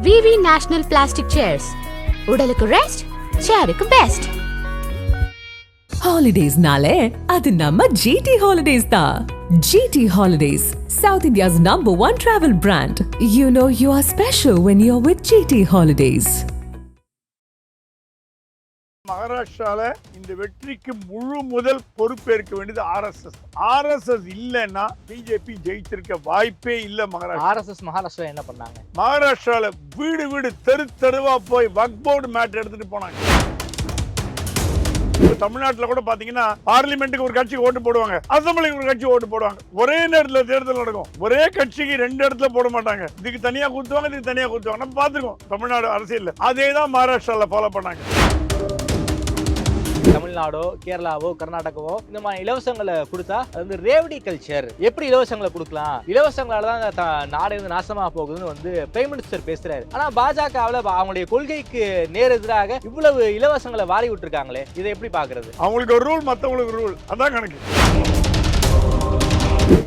VV National Plastic Chairs. உடலுக்கு rest, சேருக்கு best. Holidays-nale, adu namma GT Holidays da. GT Holidays, South India's #1 travel brand. You know you are special when you're with GT Holidays. மகாராஷ்டிரால இந்த வெற்றிக்கு முழு முதல் பொறுப்பேற்க வேண்டியது RSS. RSS இல்லைன்னா பிஜேபி ஜெயிச்சிருக்க வாய்ப்பே இல்ல. மகாராஷ்டிரா என்ன பண்ணாங்க? மகாராஷ்டிரால வீடு வீடு தெரு தெருவா போய் வக்ஃப் போர்டு மேட்டர் எடுத்துட்டு போனாங்க. தமிழ்நாட்டில் கூட பாத்தீங்கன்னா பார்லிமெண்ட்டுக்கு ஒரு கட்சி ஓட்டு போடுவாங்க, அசம்பிளிக்கு ஒரு கட்சி ஓட்டு போடுவாங்க. ஒரே நேரத்தில் தேர்தல் நடக்கும். ஒரே கட்சிக்கு 2 இடத்துல போட மாட்டாங்க. இதுக்கு தனியா குத்துவாங்க, இதுக்கு தனியா குத்துவாங்க. நம்ம பாத்துருக்கோம் தமிழ்நாடு அரசியல். அதே தான் மகாராஷ்டிரால ஃபாலோ பண்ணாங்க. தமிழ்நாடோ, கேரளாவோ, கர்நாடகாவோ இந்த மாதிரி இலவசங்களை கொடுத்தா அது வந்து ரேவடி கல்ச்சர். எப்படி இலவசங்களை கொடுக்கலாம்? இலவசங்களால தான் நாடு வந்து நாசமா போகுதுன்னு வந்து பிரைம் மினிஸ்டர் பேசுறாரு. ஆனா பாஜகவில் அவங்களுடைய கொள்கைக்கு நேர் எதிராக இவ்வளவு இலவசங்களை வாரி விட்டுருக்காங்களே, இதை எப்படி பாக்குறது? அவங்களுக்கு ஒரு ரூல், மற்றவங்களுக்கு ரூல், அதான் கணக்கு.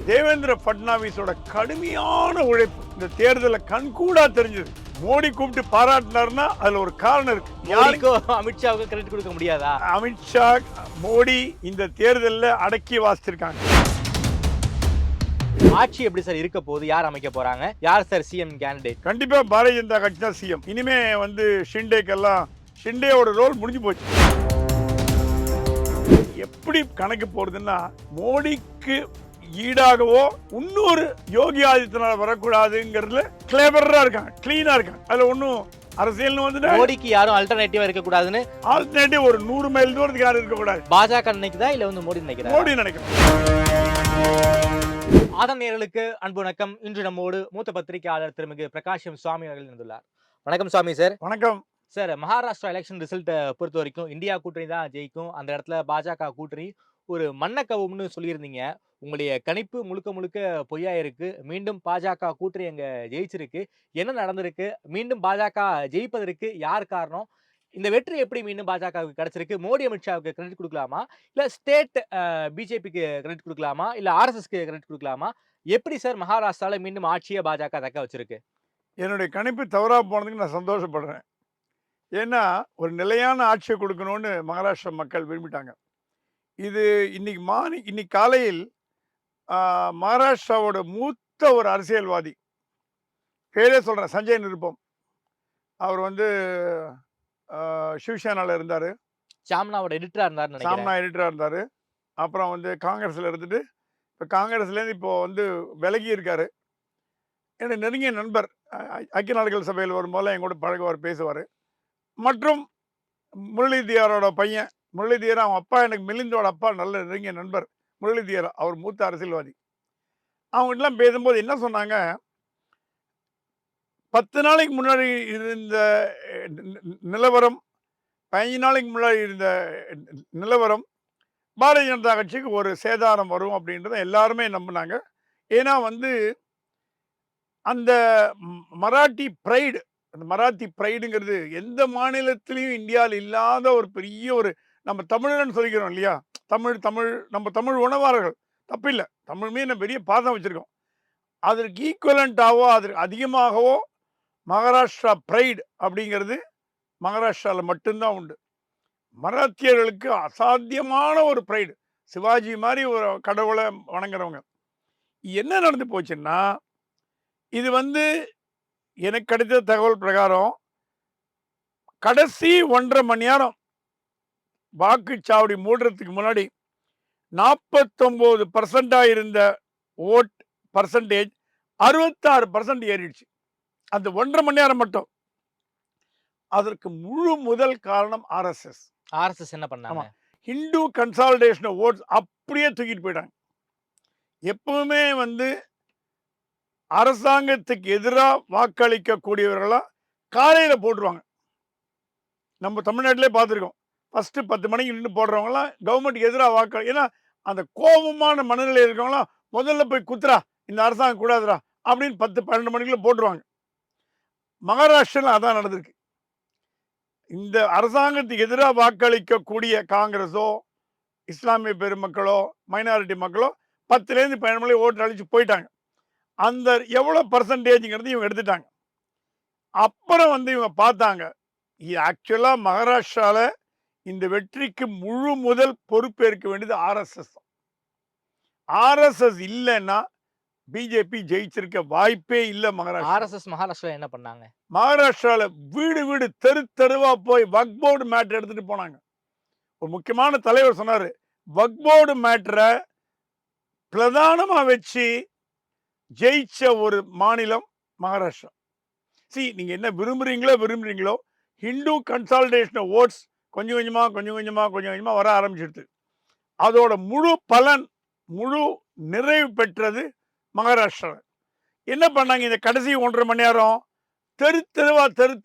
தேவேந்திர பட்னாவிஸோட கடுமையான உழைப்பு இந்த தேர்தல கண்கூடா தெரிஞ்சது. மோடி கூப்பிட்டு பாராட்டினார்னா அதுல ஒரு காரணம் இருக்கு. யாருக்கும் அமித்ஷாவுக்கு கிரெடிட் கொடுக்க முடியாதா? அமித்ஷா, மோடி இந்த தேர்தலில் அடக்கி வாசிச்சிருக்காங்க. ஆட்சி எப்படி சார் இருக்க போகுது? யார் அமைக்க போறாங்க? யார் சார் சிஎம் கேண்டிடேட்? கண்டிப்பா பாரதிய ஜனதா கட்சி தான் சிஎம். இனிமே வந்து ஷிண்டேக்கெல்லாம் ஷிண்டேவோட ரோல் முடிஞ்சு போச்சு. எப்படி கணக்கு போறதுன்னா மோடிக்கு ஈடாகவோ இன்னொரு யோகி ஆதித்யநாத் வரக்கூடாதுங்கிறதுல கிளேவரா இருக்காங்க, கிளீனா இருக்காங்க. அதுல ஒன்னும் அரசியல் வந்து மோடிக்கு யாரும் அல்டர்னேட்டிவா இருக்க கூடாதுன்னு. ஆல்டர்னேட்டிவ் ஒரு 100 மைல் தூரத்துக்கு யாரும் இருக்க கூடாது. பாஜக நினைக்குதா இல்ல வந்து மோடி நினைக்கிறா? மோடி நினைக்கிறேன். ஆதன் நேயர்களுக்கு அன்பு வணக்கம். இன்று நம்மோடு மூத்த பத்திரிகையாளர் திருமிகு பிரகாஷம் சுவாமி அவர்கள் இருந்துள்ளார். வணக்கம் சுவாமி சார். வணக்கம் சார். மகாராஷ்டிரா எலெக்ஷன் ரிசல்ட்டை பொறுத்த வரைக்கும் இந்தியா கூட்டணி தான் ஜெயிக்கும், அந்த இடத்துல பாஜக கூட்டணி ஒரு மண்ணக்கவும்னு சொல்லியிருந்தீங்க. உங்களுடைய கணிப்பு முழுக்க முழுக்க பொய்யா இருக்கு. மீண்டும் பாஜக கூட்டணி அங்க ஜெயிச்சிருக்கு. என்ன நடந்திருக்கு? மீண்டும் பாஜக ஜெயிப்பதற்கு யார் காரணம்? இந்த வெற்றி எப்படி மீண்டும் பாஜகவுக்கு கிடைச்சிருக்கு? மோடி, அமித்ஷாவுக்கு கிரெடிட் கொடுக்கலாமா, இல்ல ஸ்டேட் பிஜேபிக்கு கிரெடிட் கொடுக்கலாமா, இல்ல ஆர்எஸ்எஸ்க்கு கிரெடிட் கொடுக்கலாமா? எப்படி சார் மகாராஷ்டிரால மீண்டும் ஆட்சியை பாஜக தக்க வச்சிருக்கு? என்னுடைய கணிப்பு தவறா போனதுக்கு நான் சந்தோஷப்படுறேன். ஏன்னா ஒரு நிலையான ஆட்சியை கொடுக்கணும்னு மகாராஷ்டிரா மக்கள் விரும்பிட்டாங்க. இது இன்னைக்கு காலையில் மகாராஷ்டிராவோட மூத்த ஒரு அரசியல்வாதி, பேரே சொல்றேன், சஞ்சய் நிருப்பம். அவர் வந்து சிவசேனால இருந்தாரு, சாம்னாவோட எடிட்டரா இருந்தாரு. சாம்னா எடிட்டரா இருந்தாரு. அப்புறம் வந்து காங்கிரஸ்ல இருந்துட்டு இப்போ காங்கிரஸ்லேருந்து இப்போ வந்து விலகி இருக்காரு. என்னுடைய நெருங்கிய நண்பர், ஐக்கிய நாடுகள் சபையில் வரும்போது என் கூட பழகுவார், பேசுவார். மற்றும் முரளிதராரோட பையன் முரளிதரா, அவன் அப்பா எனக்கு மிலிந்தோட அப்பா நல்ல நெருங்கிய நண்பர் முரளிதரா, அவர் மூத்த அரசியல்வாதி. அவங்ககிட்டலாம் பேசும்போது என்ன சொன்னாங்க, 10 நாளைக்கு முன்னாடி இருந்த நிலவரம், 15 நாளைக்கு முன்னாடி இருந்த நிலவரம், பாரதிய ஜனதா கட்சிக்கு ஒரு சேதாரம் வரும் அப்படின்றத எல்லாருமே நம்பினாங்க. ஏன்னா வந்து அந்த மராட்டி ப்ரைடு, அந்த மராத்தி ப்ரைடுங்கிறது எந்த மாநிலத்திலையும் இந்தியாவில் இல்லாத ஒரு பெரிய ஒரு, நம்ம தமிழன் சொல்லிக்கிறோம் இல்லையா, நம்ம தமிழ் உணவாளர்கள், தப்பில்லை, தமிழ் மீது நம்ம பெரிய பாசம் வச்சுருக்கோம். அதற்கு ஈக்குவலண்ட்டாவோ அதற்கு அதிகமாகவோ மகாராஷ்டிரா ப்ரைடு அப்படிங்கிறது மகாராஷ்டிராவில் மட்டும்தான் உண்டு. மராத்தியர்களுக்கு அசாத்தியமான ஒரு ப்ரைடு, சிவாஜி மாதிரி ஒரு கடவுளை வணங்குறவங்க. என்ன நடந்து போச்சுன்னா, இது வந்து எனக்கு கிடைத்த தகவல் பிரகாரம் கடைசி 1.5 மணி நேரம் வாக்குச்சாவடி மூடுறதுக்கு முன்னாடி 49% இருந்த ஓட் பர்சன்டேஜ் 66% ஏறிடுச்சு. அந்த 1.5 மணி நேரம் மட்டும். அதற்கு முழு முதல் காரணம் ஆர்எஸ்எஸ். ஆர்எஸ்எஸ் என்ன பண்ணாங்க? ஹிந்து கன்சாலிடேஷன் ஓட்ஸ் அப்படியே தூக்கிட்டு போயிட்டாங்க. எப்பவுமே வந்து அரசாங்கத்துக்கு எதிராக வாக்களிக்க கூடியவர்களா காலையில போட்டுருவாங்க. நம்ம தமிழ்நாட்டிலே பார்த்துருக்கோம். ஃபர்ஸ்ட் 10 மணிக்கு நின்று போடுறவங்களாம் கவர்மெண்ட்டுக்கு எதிராக வாக்களி, ஏன்னா அந்த கோபமான மனநிலை இருக்கவங்களாம் முதல்ல போய் குத்துறா, இந்த அரசாங்கம் கூடாதுரா அப்படின்னு 10-12 மணிக்குள்ள போட்டுருவாங்க. மகாராஷ்டிராவில் அதான் நடந்திருக்கு. இந்த அரசாங்கத்துக்கு எதிராக வாக்களிக்கக்கூடிய காங்கிரஸோ, இஸ்லாமிய பெருமக்களோ, மைனாரிட்டி மக்களோ 10லேருந்து 12 மணி ஓட்டு அழிச்சு போயிட்டாங்க. அந்த எவ்வளோ பர்சன்டேஜ்ங்கிறது இவங்க எடுத்துட்டாங்க. அப்புறம் வந்து இவங்க பார்த்தாங்க, ஆக்சுவலா மகாராஷ்டிரால இந்த வெற்றிக்கு முழு முதல் பொறுப்பேற்க வேண்டியது ஆர்எஸ்எஸ். ஆர்எஸ்எஸ் இல்லைன்னா பிஜேபி ஜெயிச்சிருக்க வாய்ப்பே இல்லை மகாராஷ்டிரா. ஆர்எஸ்எஸ் மகாராஷ்டிரா என்ன பண்ணாங்க? மகாராஷ்டிரால வீடு வீடு தெரு தெருவா போய் வக்ஃப் போர்டு மேட்டர் எடுத்துட்டு போனாங்க. ஒரு முக்கியமான தலைவர் சொன்னாரு, வக்ஃப் போர்டு மேட்டரை பிரதானமா வச்சு ஜெயிச்ச ஒரு மாநிலம் மகாராஷ்டிரா. நீங்க என்ன விரும்புறீங்களோ ஹிந்து கன்சாலிடேஷன் ஓட்ஸ் கொஞ்சம் கொஞ்சமா வர ஆரம்பிச்சிடுது. அதோட முழு பலன் முழு நிறைவு பெற்றது மகாராஷ்டிரா. என்ன பண்ணாங்க, இந்த கடைசி 1.5 மணி நேரம் தெரு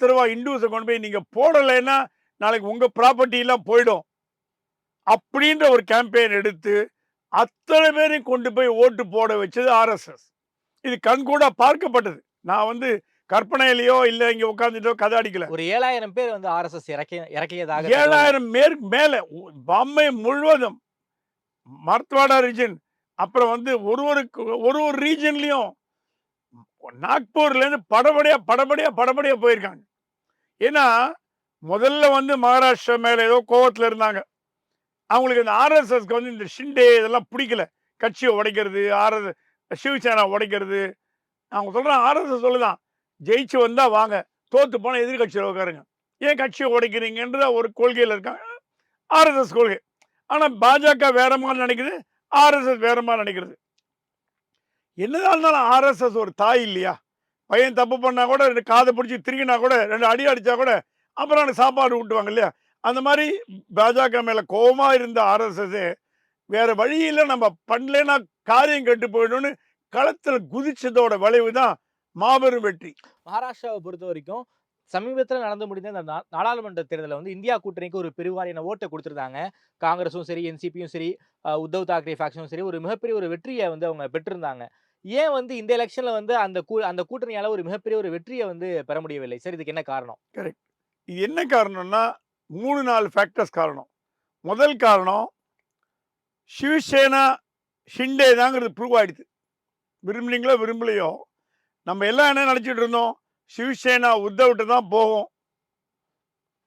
தெருவா இந்துஸை கொண்டு போய் நீங்க போடலைன்னா நாளைக்கு உங்க ப்ராப்பர்ட்டி எல்லாம் போயிடும் அப்படின்ற ஒரு கேம்பெயின் எடுத்து அத்தனை பேரையும் கொண்டு போய் ஓட்டு போட வச்சது ஆர்எஸ்எஸ். இது கண்கூடா பார்க்கப்பட்டது. நான் வந்து கற்பனையிலையோ இல்ல இங்க உட்கார்ந்துட்டோ கதை அடிக்கல. ஒரு 7000 பேர் வந்து ஆர்எஸ்எஸ் இறக்கியதாக 7000 மேல பாம்பே முழுவதும் மராத்வாடா ரீஜன், அப்புறம் வந்து ஒரு ரீஜன்லயும் நாக்பூர்ல இருந்து படபடியா போயிருக்காங்க. ஏன்னா முதல்ல வந்து மகாராஷ்டிரா மேல ஏதோ கோவத்துல இருந்தாங்க. அவங்களுக்கு இந்த ஆர்எஸ்எஸ்க்கு வந்து இந்த ஷிண்டே இதெல்லாம் பிடிக்கல. கட்சியை உடைக்கிறது, சிவசேனா உடைக்கிறது. அவங்க சொல்றாங்க, ஆர்எஸ்எஸ் சொல்லுதான், ஜெயிச்சு வந்தா வாங்க, தோத்து போனா எதிர்கட்சியில் உட்காருங்க, ஏன் கட்சியை உடைக்கிறீங்கன்ற ஒரு கொள்கையில் இருக்காங்க, ஆர்எஸ்எஸ் கொள்கை. ஆனா பாஜக வேற மாதிரி நினைக்குது, ஆர்எஸ்எஸ் வேற மாதிரி நினைக்கிறது. என்னதான் இருந்தாலும் ஆர்எஸ்எஸ் ஒரு தாய் இல்லையா? பையன் தப்பு பண்ணா கூட 2 காதை பிடிச்சி திருகினா கூட 2 அடி அடிச்சா கூட அப்புறம் அவனுக்கு சாப்பாடு ஊட்டுவாங்க இல்லையா? அந்த மாதிரி பாஜக மேல கோபமா இருந்த ஆர்எஸ்எஸ் வேற வழியில நம்ம பண்ணலன்னா காரியம் கெட்டு போயிடும்னு களத்துல குதிச்சதோட விளைவு தான் மாபெரும் வெற்றி. மகாராஷ்டிராவை பொறுத்த வரைக்கும் சமீபத்தில் நடந்து முடிந்த இந்த நாடாளுமன்ற தேர்தலில் வந்து இந்தியா கூட்டணிக்கு ஒரு பெருவாரியான ஓட்டை கொடுத்துருந்தாங்க. காங்கிரஸும் சரி, என்சிபியும் சரி, உத்தவ் தாக்கரே ஃபேக்ஷனும் சரி, ஒரு மிகப்பெரிய ஒரு வெற்றியை வந்து அவங்க பெற்றிருந்தாங்க. ஏன் வந்து இந்த எலெக்ஷன்ல வந்து அந்த கூட்டணியால ஒரு மிகப்பெரிய ஒரு வெற்றியை வந்து பெற முடியவில்லை சார்? இதுக்கு என்ன காரணம்? கரெக்ட். இது என்ன காரணம்னா 3-4 ஃபேக்டர்ஸ் காரணம். முதல் காரணம் சிவசேனா ஷிண்டே தாங்கிறது ப்ரூவ் ஆயிடுது. விரும்புறீங்களோ விரும்பலையோ நம்ம எல்லாம் என்ன நினைச்சிட்டு இருந்தோம், சிவசேனா உத்தவ்கிட்ட தான் போகும்.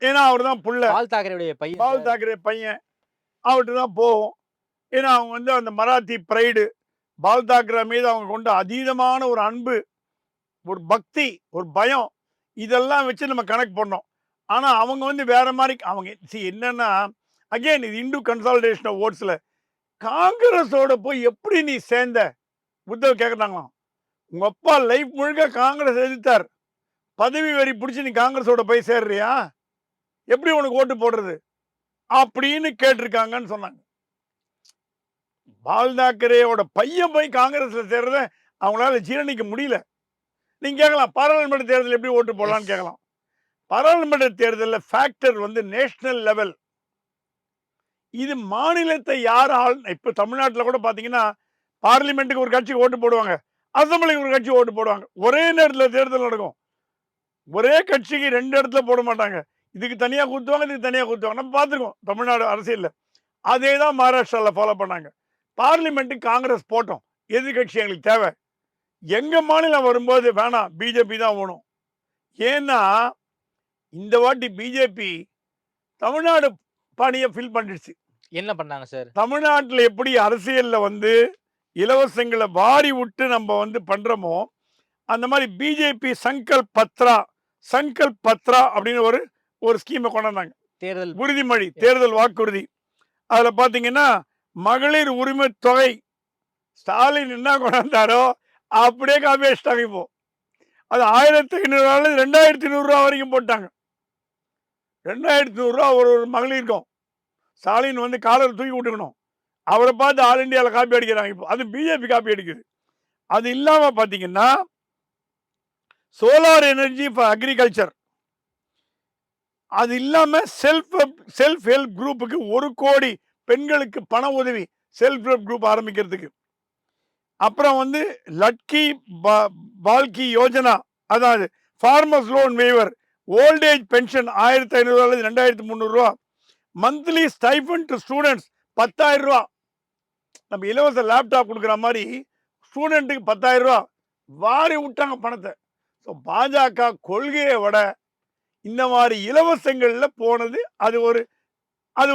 ஏன்னா அவர் தான் புள்ள, பால் தாக்கரே பையன், அவர்கிட்ட தான் போகும். ஏன்னா அவங்க வந்து அந்த மராத்தி பிரைடு, பால் தாக்கரே மீது அவங்க கொண்ட அதீதமான ஒரு அன்பு, ஒரு பக்தி, ஒரு பயம், இதெல்லாம் வச்சு நம்ம கணக்கு பண்ணோம். ஆனா அவங்க வந்து வேற மாதிரி. அவங்க என்னன்னா, அகைன் இது இந்து கன்சாலிடேஷன் ஓட்ஸ்ல காங்கிரஸோட போய் எப்படி நீ சேர்ந்த உத்தவ் கேட்கறாங்களாம். உங்க அப்பா லைஃப் முழுக்க காங்கிரஸ் எதிர்த்தார், பதவி வரி பிடிச்சி நீ காங்கிரஸோட போய் சேர்றியா, எப்படி உனக்கு ஓட்டு போடுறது அப்படின்னு கேட்டிருக்காங்கன்னு சொன்னாங்க. பால் தாக்கரேயோட பையன் போய் காங்கிரஸ்ல சேர்றத அவங்களால ஜீரணிக்க முடியல. நீங்க கேட்கலாம், பாராளுமன்ற தேர்தல் எப்படி ஓட்டு போடலான்னு கேட்கலாம். பாராளுமன்ற தேர்தலில் ஃபேக்டர் வந்து நேஷனல் லெவல். இது மாநிலத்தை யார் இப்ப தமிழ்நாட்டில் கூட பாத்தீங்கன்னா பார்லிமெண்ட்டுக்கு ஒரு கட்சிக்கு ஓட்டு போடுவாங்க, அசம்பிளிக்கு ஒரு கட்சி ஓட்டு போடுவாங்க. ஒரே நேரத்தில் தேர்தல் நடக்கும். ஒரே கட்சிக்கு 2 இடத்துல போட மாட்டாங்க. இதுக்கு தனியா குத்துவாங்க, இதுக்கு தனியா குத்துவாங்க. நம்ம பார்த்துருக்கோம் தமிழ்நாடு அரசியல்ல. அதே தான் மகாராஷ்டிராவில் ஃபாலோ பண்ணாங்க. பார்லிமெண்ட்டுக்கு காங்கிரஸ் போட்டோம், எதிர்கட்சி எங்களுக்கு தேவை. எங்க மாநிலம் வரும்போது வேணாம், பிஜேபி தான் வேணும். ஏன்னா இந்த வாட்டி பிஜேபி தமிழ்நாடு பணியை ஃபில் பண்ணிடுச்சு. என்ன பண்ணாங்க சார்? தமிழ்நாட்டில் எப்படி அரசியல்ல வந்து இலவசங்களை வாரி விட்டு நம்ம வந்து பண்றோமோ, அந்த மாதிரி பிஜேபி சங்கல்ப் பத்ரா அப்படின்னு ஒரு ஸ்கீமை கொண்டாந்தாங்க. தேர்தல் உறுதிமொழி, தேர்தல் வாக்குறுதி. அதுல பாத்தீங்கன்னா மகளிர் உரிமை தொகை ஸ்டாலின் என்ன கொண்டாந்தாரோ அப்படியே காப்பி அடிச்சிட்டாங்க. இப்போ அது 1500 2500 ரூபா வரைக்கும் போட்டாங்க. 2100 ரூபா ஒரு மகளிருக்கும். ஸ்டாலின் வந்து காலர் தூக்கி விட்டுக்கணும், அவரை பார்த்து ஆல் இண்டியாவில் காப்பி அடிக்கிறாங்க. இப்போ அது பிஜேபி காப்பி அடிக்குது. அது இல்லாம பாத்தீங்கன்னா சோலார் எனர்ஜி ஃபார் அக்ரிகல்ச்சர், அது இல்லாம செல்ஃப் ஹெல்ப் குரூப்புக்கு 1 கோடி பெண்களுக்கு பண உதவி, செல்ஃப் ஹெல்ப் குரூப் ஆரம்பிக்கிறதுக்கு. அப்புறம் வந்து லட்கி பால்கி யோஜனா, அதாவது farmers loan waiver, old age pension 1500 2300 ரூபா, மந்த்லி ஸ்டைஃபன் டு ஸ்டூடெண்ட்ஸ் 10,000 ரூபா. நம்ம இலவச லேப்டாப் கொடுக்குற மாதிரி ஸ்டூடெண்ட்டுக்கு 10,000 ரூபா வாரி விட்டாங்க பணத்தை. ஸோ பாஜக கொள்கையை விட இந்த மாதிரி இலவசங்கள்ல போனது அது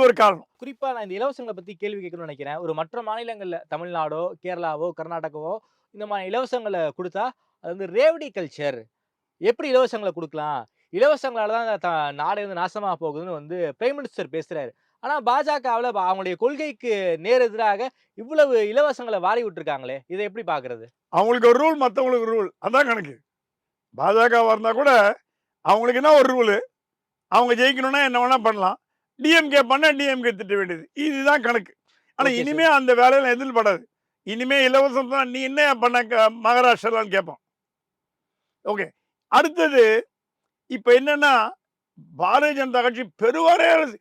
ஒரு காரணம். குறிப்பா நான் இந்த இலவசங்களை பத்தி கேள்வி கேட்கணும்னு நினைக்கிறேன். ஒரு மற்ற மாநிலங்கள்ல தமிழ்நாடோ, கேரளாவோ, கர்நாடகாவோ இந்த மாதிரி இலவசங்கள குடுத்தா, அது வந்து ரேவடி கல்ச்சர். எப்படி இலவசங்கள குடுக்கலாம்? இலவசங்களால தான் நாடே வந்து நாசமா போகுதுன்னு வந்து பிரைம் மினிஸ்டர் பேசுறாரு. ஆனா பாஜகவுல அவங்களுடைய கொள்கைக்கு நேர் எதிராக இவ்வளவு இலவசங்கள வாரி விட்டுருக்காங்களே! இத எப்படி பார்க்கிறது? அவங்களுக்கு ஒரு ரூல், மத்தவங்களுக்கு ஒரு ரூல். அதான் கணக்கு. பாஜகவா இருந்தா கூட அவங்களுக்கு என்ன ஒரு ரூலு, அவங்க ஜெயிக்கணும்னா என்ன வேணா பண்ணலாம். டிஎம்கே பண்ணா டிஎம்கே திட்ட வேண்டியது. இதுதான் கணக்கு. ஆனா ஓகே இனிமே சார். அந்த வேலையெல்லாம் எதிர்படாது. இனிமே இலவசம் தான், நீ என்ன பண்ண மகாராஷ்டிராலன்னு கேட்பான். ஓகே. அடுத்தது இப்ப என்னன்னா, பாரதிய ஜனதா கட்சி பெருவாரியான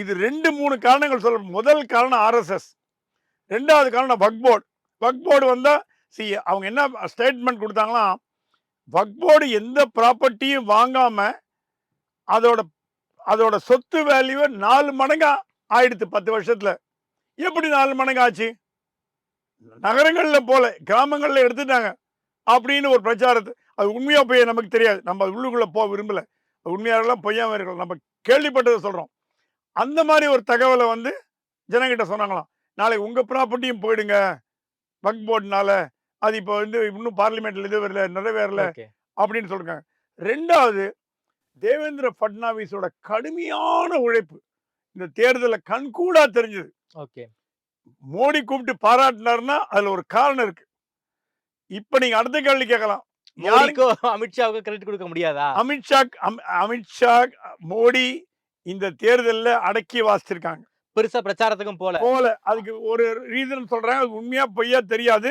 இது 2, 3 காரணங்கள் சொல்றேன். முதல் காரணம் ஆர்எஸ்எஸ். 2வது காரணம் வக்ஃப் போர்டு. வக்ஃப் போர்டு வந்தா அவங்க என்ன ஸ்டேட்மெண்ட் குடுத்தாங்களாம், வக்ஃப் போர்டு எந்த ப்ராப்பர்ட்டியும் வாங்காம அதோட அதோட சொத்து வேல்யூவ 4 மடங்கா ஆயிடுத்து 10 வருஷத்துல. எப்படி 4 மடங்கு ஆச்சு? நகரங்கள்ல போல, கிராமங்கள்ல எடுத்துட்டாங்க. அப்படின்னு ஒரு பிரச்சாரத்த, அது உண்மையா பொய்யா நமக்கு தெரியாது. நம்ம உள்ளுக்குள்ள விரும்பல. அது உண்மையா இருக்கலாம், பொய்யாம இருக்கலாம். நம்ம கேள்விப்பட்டத சொல்றோம். அந்த மாரி ஒரு தகவல வந்து ஜனங்கிட்ட சொன்னாங்களாம். நாளைக்கு உங்க ப்ராப்பர்ட்டியும் போயிடுங்க, வக்ஃப் போர்டுனால. அது இப்போ வந்து இன்னும் பார்லிமெண்ட்ல இது வரல, நிறைவேறல ஓகே. அப்படின்னு சொல்லிருக்காங்க. 2வது தேவேந்திர ஃபட்னாவிஸோட கடுமையான உழைப்பு. இந்த தேர்தல்ல கண்கூடா தெரிஞ்சது. ஓகே. மோடி கூப்பிட்டு பாராட்டினாருன்னா, அதுல ஒரு காரணம் இருக்கு. இப்ப நீங்க அடுத்த கேள்வி கேட்கலாம். மோடிக்கோ, அமித்ஷாவுக்கோ கிரெடிட் குடுக்க முடியாதா? அமித்ஷா, மோடி இந்த தேர்தல்ல அடக்கி வாசிச்சிருக்காங்க. பெருசா பிரச்சாரத்துக்கும் போல. அதுக்கு ஒரு ரீசன் சொல்றேன். அது உண்மையா பொய்யா தெரியாது.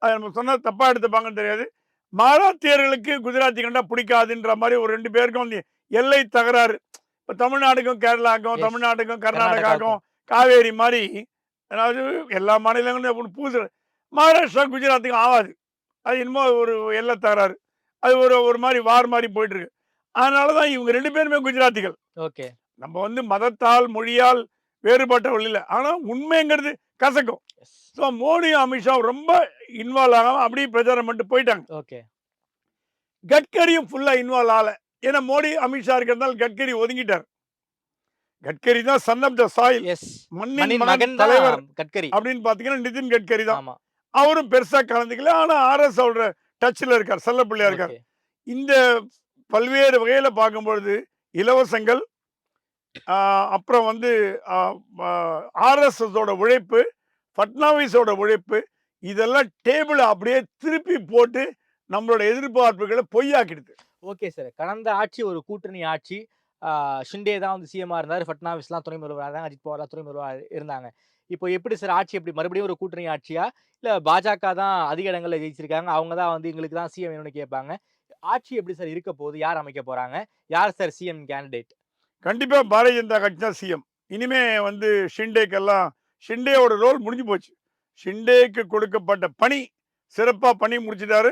அது நம்ம சொன்னா தப்பா எடுத்துப்பாங்கன்னு தெரியாது. மராத்தியர்களுக்கு குஜராத்தி கண்டா பிடிக்காதுன்ற மாரி ஒரு 2 பேருக்கும் வந்து எல்லை தகராறு. இப்ப தமிழ்நாடுக்கும் கேரளாக்கும், எஸ். தமிழ்நாட்டுக்கும் கர்நாடகாவுக்கும். கர்நாடகாவுக்கும் காவேரி மாரி, அதாவது எல்லா மாநிலங்களும் புதுசு. மகாராஷ்டிரா குஜராத்துக்கும் ஆவாது. அது என்னமோ ஒரு எல்லை தகராறு. அது ஒரு மாரி வார் மாரி போயிட்டு இருக்கு. அதனால தான் இவங்க 2 பேருமே குஜராத்திகள். ஓகே. நம்ம வந்து மதத்தால், மொழியால் வேறுபட்டவர்கள் இல்ல. ஆனா உண்மைங்கிறது கசக்கும். எஸ். ஸோ மோடியும், அமித்ஷாவும் ரொம்ப இன்வால்வ் ஆகாம அப்படியே பிரச்சாரம் பண்ணிட்டு போயிட்டாங்க. ஓகே. கட்கரியும் ஃபுல்லா இன்வால்வ் ஆகல. ஏன்னா மோடி, அமித்ஷா இருக்கிறதால கட்கரி ஒதுங்கிட்டார். கட்கரி தான் son of the soil. Yes. மண்ணின் மகன் மகன் தான் தலைவர் கட்கரி. அப்படின்னு பார்த்தீங்கன்னா நிதின் கட்கரி தான். ஆமா. அவரும் பெருசா கலந்துக்கல. ஆனா ஆர்எஸோட டச்ல இருக்கார். செல்ல பிள்ளையா இருக்கார். ஓகே. இந்த பல்வேறு வகையில பார்க்கும்பொழுது இலவசங்கள், அப்புறம் வந்து ஆர்எஸ்எஸோட உழைப்பு, ஃபட்னாவிஸோட உழைப்பு, இதெல்லாம் டேபிள அப்படியே திருப்பி போட்டு நம்மளோட எதிர்பார்ப்புகளை பொய்யாக்கிடுது. Okay sir. கடந்த ஆட்சி ஒரு கூட்டணி ஆட்சி. ஷிண்டே தான் வந்து சிஎம்மா இருந்தாரு. ஃபட்னாவிஸ்லாம் துணை முதல்வரா இருந்தாங்க. அஜித் பவார்லாம் துணை முதல்வரா இருந்தாங்க. இப்போ எப்படி சார் ஆட்சி எப்படி மறுபடியும் ஒரு கூட்டணி ஆட்சியா? இல்ல பாஜக தான் அதிக இடங்கள்ல ஜெயிச்சிருக்காங்க. அவங்க தான் வந்து எங்களுக்கு தான் சிஎம் வேணும்னு கேட்பாங்க. ஆட்சி எப்படி சார் இருக்க போகுது? யார் அமைக்க போறாங்க? யார் சார் சிஎம் கேண்டிடேட்? கண்டிப்பா பாரதிய ஜனதா கட்சி தான் சிஎம். இனிமே வந்து ஷிண்டேயோட ரோல் முடிஞ்சு போச்சு. ஷிண்டேக்கு கொடுக்கப்பட்ட பணி சிறப்பா பண்ணி முடிச்சிட்டாரு.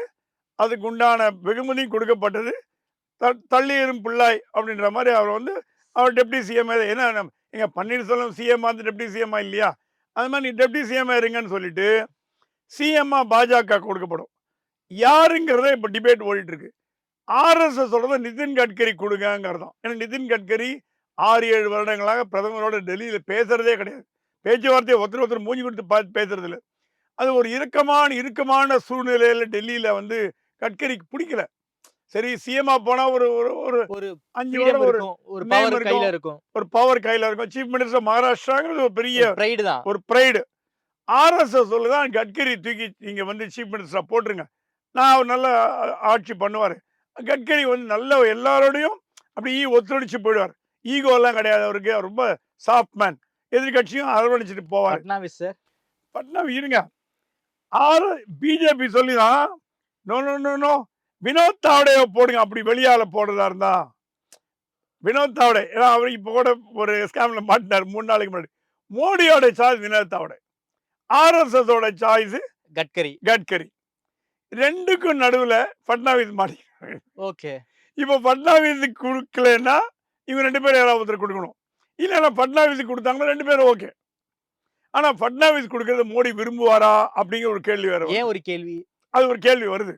அதுக்கு உண்டான வெகுமதியும் கொடுக்கப்பட்டது. தள்ளி எறும் பிள்ளாய் அப்படின்ற மாதிரி அவர் டெப்டி சிஎம். ஏன்னா எங்க பன்னீர்செல்வம் சிஎம் வந்து டெப்டி சிஎம்மா இல்லையா? அது மாதிரி நீ டெப்டி சிஎம் இருங்கன்னு சொல்லிட்டு சிஎம்மா பாஜக கொடுக்கப்படும். யாருங்கிறத இப்ப டிபேட் ஓடிட்டு இருக்கு. ஆர்எஸ்எஸ் சொல்றது நிதின் கட்கரி கொடுங்கங்கிறதான். ஏன்னா நிதின் கட்கரி 6-7 வருடங்களாக பிரதமரோட டெல்லியில பேசுறதே கிடையாது. பேச்சுவார்த்தையை ஒருத்தர் மூஞ்சி கொடுத்து பார்த்து பேசுறது இல்லை. அது ஒரு இறுக்கமான சூழ்நிலையில டெல்லியில வந்து கட்கரிக்கு பிடிக்கல. சரி, சிஎம்மா போனா ஒரு 5 வருடம் ஒரு பவர் கையில இருக்கும். ஒரு பவர் கையில இருக்கும். சீஃப் மினிஸ்டர் மகாராஷ்டிராங்கிறது ஒரு பெரிய பிரைடு தான். ஒரு பிரைடு. ஆர்எஸ்எஸ் சொல்லுதான் கட்கரி தூக்கி நீங்க வந்து சீஃப் மினிஸ்டரா போட்டுருங்க, நான் அவர் நல்ல ஆட்சி பண்ணுவாரு. கட்கரி வந்து நல்ல எல்லாரோடையும் அப்படியே ஒத்துழைச்சு போயிடுவார். ஈகோ எல்லாம் கிடையாது அவருக்கு. அவர் ரொம்ப சாஃப்ட் மேன். எதிர்கட்சியும் அரவணைச்சிட்டு போவார். ஃபட்னாவிஸ் சார். பட்னாவிஸ் இருங்க. பிஜேபி சொல்லிதான் நோ வினோத் தாவடேவை போடுங்க. அப்படி வெளியால போடுறதா இருந்தா வினோத் தாவடே, ஏன்னா அவர் இப்போ கூட ஒரு ஸ்கேம்ல மாட்டினார் 3 நாளைக்கு முன்னாடி. மோடியோட சாய்ஸ் வினோத் தாவடே, ஆர்எஸ்எஸ் ஓட சாய்ஸ் கட்கரி. 2க்கும் நடுவுல ஃபட்னாவிஸ் மாட்டிக்கிறாங்க. ஓகே. இப்போ ஃபட்னாவிஸுக்கு கொடுக்கலன்னா இவங்க 2 பேரும் யாராவது ஒருத்தர் கொடுக்கணும். இல்லைன்னா ஃபட்னாவிஸுக்கு கொடுத்தாங்கன்னா 2 பேரும் ஓகே. ஆனா ஃபட்னாவிஸ் கொடுக்கறது மோடி விரும்புவாரா அப்படிங்கிற ஒரு கேள்வி வேற. ஏன் ஒரு கேள்வி? அது ஒரு கேள்வி வருது.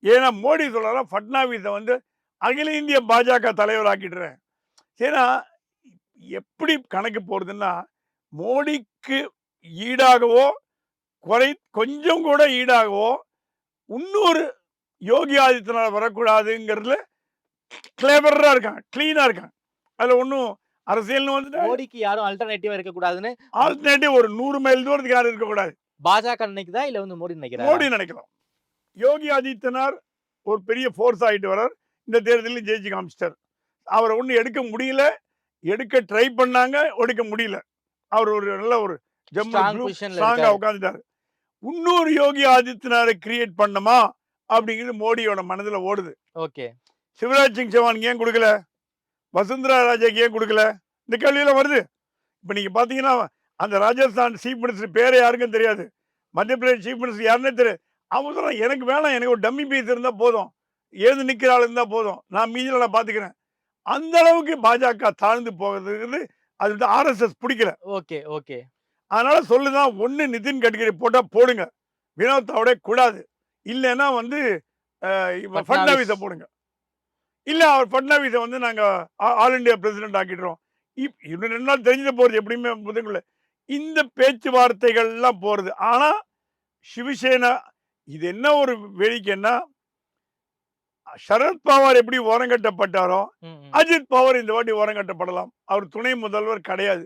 ஏன்னா மோடி சொல்றாரா ஃபட்னாவிஸை வந்து அகில இந்திய பாஜக தலைவர் ஆக்கிடுறேன். ஏன்னா எப்படி கணக்கு போடுதுன்னா, மோடிக்கு ஈடாகவோ கொஞ்சம் கூட ஈடாகவோ இன்னொரு யோகி ஆதித்யநாத் வரக்கூடாதுங்கிறதுல கிளெவரா இருக்காங்க, கிளீனா இருக்காங்க. அதுல ஒன்றும் அரசியல்னு வந்துட்டு மோடிக்கு யாரும் அல்டர்னேட்டிவா இருக்கக்கூடாதுன்னு ஆல்டர்னேட்டிவ் ஒரு 100 மைல் தூரத்துக்கு யாரும் இருக்கக்கூடாது. பாஜக நினைக்குதா இல்ல வந்து மோடி நினைக்கிறாரா? மோடி நினைக்கலாம். யோகி ஆதித்யநாத் ஒரு பெரிய ஃபோர்ஸ் ஆகிட்டு வர்றார். இந்த தேர்தலில் ஜெயிச்சு காமிச்சிட்டார். அவரை ஒன்றும் எடுக்க முடியல. எடுக்க ட்ரை பண்ணாங்க, எடுக்க முடியல. அவர் ஒரு நல்ல ஒரு ஸ்ட்ராங் பொசிஷன்ல ஸ்ட்ராங்கா இருக்காரு. உட்காந்துட்டாரு. இன்னொரு யோகி ஆதித்யநாத்தை கிரியேட் பண்ணமா அப்படிங்கிறது மோடியோட மனதுல ஓடுது. ஓகே. சிவராஜ் சிங் சௌஹானுக்கு ஏன் கொடுக்கல? வசுந்தரா ராஜாக்கு ஏன் கொடுக்கல? இந்த கேள்வியெல்லாம் வருது. இப்போ நீங்க பாத்தீங்கன்னா அந்த ராஜஸ்தான் சீஃப் மினிஸ்டர் பேரை யாருக்கும் தெரியாது. மத்திய பிரதேஷ் சீஃப் மினிஸ்டர் யாருன்னே தெரியாது. அவங்க சொல்றாங்க, எனக்கு வேணாம், எனக்கு ஒரு டம்மி பீஸ் இருந்தா போதும், ஏது நிக்கிற ஆள் இருந்தா போதும், நான் மீதியில நான் பாத்துக்கிறேன். அந்த அளவுக்கு பாஜக தாழ்ந்து போகிறது. அது வந்து ஆர்எஸ்எஸ் பிடிக்கல. Okay, okay. அதனால சொல்லுதான், ஒண்ணு நிதின் கட்கரி போட்டா போடுங்க, வினோத் தாவடே கூடாது, இல்லைன்னா வந்து ஃபட்னாவிஸை போடுங்க, இல்ல அவர் ஃபட்னாவிஸை வந்து நாங்க ஆல் இண்டியா பிரசிடென்ட் ஆக்கிடுறோம். இன்னும் 2 நாள் தெரிஞ்சுட்டு போறது எப்படியுமே முதல்ல இந்த பேச்சுவார்த்தைகள் எல்லாம் போறது. ஆனா சிவசேனா இது என்ன ஒரு வேடிக்கைன்னா, சரத் பவார் எப்படி ஓரங்கட்டப்பட்டாரோ அஜித் பவார் இந்த வாட்டி ஓரங்கட்டப்படலாம். அவர் துணை முதல்வர் கிடையாது.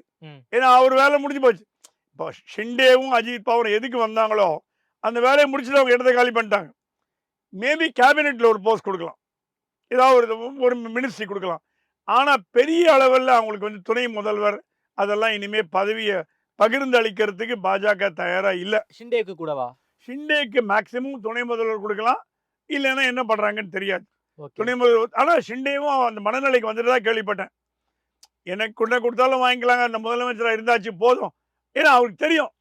ஏன்னா அவர் வேலை முடிஞ்சு போச்சு. இப்போ ஷிண்டேவும் அஜித் பவார் எதுக்கு வந்தாங்களோ அந்த வேலையை முடிச்சுட்டு அவங்க இடத்த காலி பண்ணிட்டாங்க. மேபி கேபினெட்ல ஒரு போஸ்ட் கொடுக்கலாம், ஏதாவது ஒரு மினிஸ்ட்ரி கொடுக்கலாம். ஆனா பெரிய அளவில் அவங்களுக்கு வந்து துணை முதல்வர் அதெல்லாம் இனிமே பதவியை பகிர்ந்து அளிக்கிறதுக்கு பாஜக தயாரா இல்ல. ஷிண்டேக்கு கூடவா? ஷிண்டேக்கு மேக்சிமம் துணை முதல்வர் கொடுக்கலாம், இல்லைன்னா என்ன பண்றாங்கன்னு தெரியாது. ஓகே. துணை முதல்வர். ஆனா ஷிண்டேவும் அந்த மனநிலைக்கு வந்துட்டு கேள்விப்பட்டேன். எனக்கு கொண்டு கொடுத்தாலும் வாங்கிக்கலாங்க, அந்த முதலமைச்சரா இருந்தாச்சு போதும். ஏன்னா அவருக்கு தெரியும்,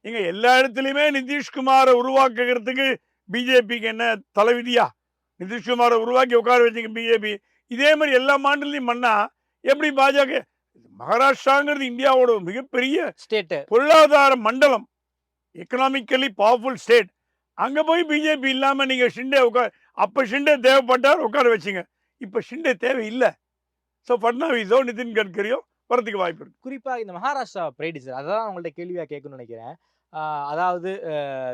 இங்க எல்லா இடத்துலையுமே நிதிஷ்குமாரை உருவாக்குறதுக்கு பிஜேபிக்கு என்ன தலைவிதியா? நிதிஷ்குமாரை உருவாக்கி உட்கார வச்சுங்க பிஜேபி. இதே மாதிரி எல்லா மாநிலத்தையும் பண்ணா எப்படி பாஜக? மகாராஷ்டிராங்கிறது இந்தியாவோட ஒரு மிகப்பெரிய ஸ்டேட், பொருளாதார மண்டலம், எக்கனாமிக்கலி பவர்ஃபுல் ஸ்டேட். அங்க போய் பிஜேபி இல்லாம நீங்க ஷிண்டே அப்ப ஷிண்டே தேவைப்பட்டார் உட்கார வச்சுங்க. இப்ப ஷிண்டே தேவை இல்லை. ஸோ ஃபட்னாவிஸோ நிதின் கட்கரியோ வரதுக்கு வாய்ப்பு இருக்கு. குறிப்பா இந்த மகாராஷ்டிரா பிரைடு சார், அதான் உங்கள்ட்ட கேள்வியா கேட்கணும்னு நினைக்கிறேன். அதாவது